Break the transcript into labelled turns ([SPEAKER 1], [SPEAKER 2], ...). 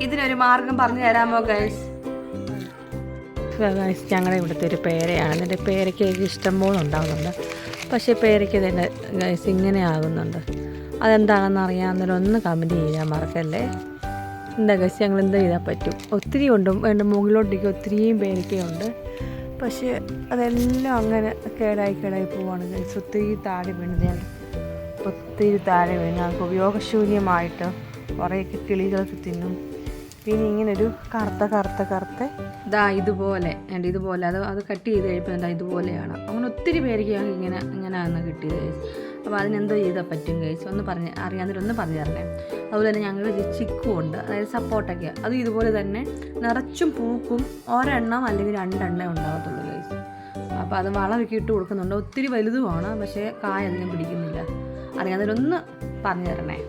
[SPEAKER 1] ഇതിനൊരു മാർഗം പറഞ്ഞു തരാമോ ഗൈസ്?
[SPEAKER 2] ഗൈസ്, ഞങ്ങളുടെ ഇവിടുത്തെ ഒരു പേരയാണ്. എന്നിട്ട് പേരയ്ക്ക് ഇഷ്ടംപോലെ ഉണ്ടാകുന്നുണ്ട്. പക്ഷേ പേരയ്ക്ക് തന്നെ ഗൈസ് ഇങ്ങനെ ആകുന്നുണ്ട്. അതെന്താണെന്ന് അറിയാവുന്നവർ ഒന്ന് കമൻറ്റ് ചെയ്യാൻ മറക്കല്ലേ. എന്താ ഗൈസ്, ഞങ്ങൾ എന്താ ചെയ്താൽ പറ്റും? ഒത്തിരി ഉണ്ട്, എൻ്റെ മുകളിലോട്ടേക്ക് ഒത്തിരിയും പേരയ്ക്കുണ്ട്. പക്ഷേ അതെല്ലാം അങ്ങനെ കേടായി പോവാണ് ഗൈസ്. ഒത്തിരി താഴെ വീണതാണ്, ഒത്തിരി താഴെ വീണ് ഞങ്ങൾക്ക് ഉപയോഗശൂന്യമായിട്ട് കുറേയൊക്കെ കിളികളൊക്കെ തിന്നും. പിന്നെ ഇങ്ങനൊരു കറുത്ത ഇതാ ഇതുപോലെ അത് കട്ട് ചെയ്ത് കഴിയുമ്പോൾ എന്താ ഇതുപോലെയാണ്. അങ്ങനെ ഒത്തിരി പേർക്ക് ഇങ്ങനെയാണ് കിട്ടിയത് ഗൈസ്. അപ്പോൾ അതിനെന്തോ ചെയ്താൽ പറ്റും ഗൈസ്? അറിയാവുന്നവരൊന്ന് പറഞ്ഞു തരണേ. അതുപോലെ തന്നെ ഞങ്ങൾക്ക് ചിക്കും ഉണ്ട്, അതായത് സപ്പോർട്ടൊക്കെ. അത് ഇതുപോലെ തന്നെ നിറച്ചും പൂക്കും. ഒരെണ്ണം അല്ലെങ്കിൽ 2 എണ്ണേ ഉണ്ടാകത്തുള്ളൂ ഗൈസ്. അപ്പോൾ അത് വളമൊക്കെ ഇട്ട് കൊടുക്കുന്നുണ്ട്. ഒത്തിരി വലുതുമാണ്, പക്ഷേ കായ അധികം പിടിക്കുന്നില്ല. അറിയാവുന്നവരൊന്ന് പറഞ്ഞു തരണേ.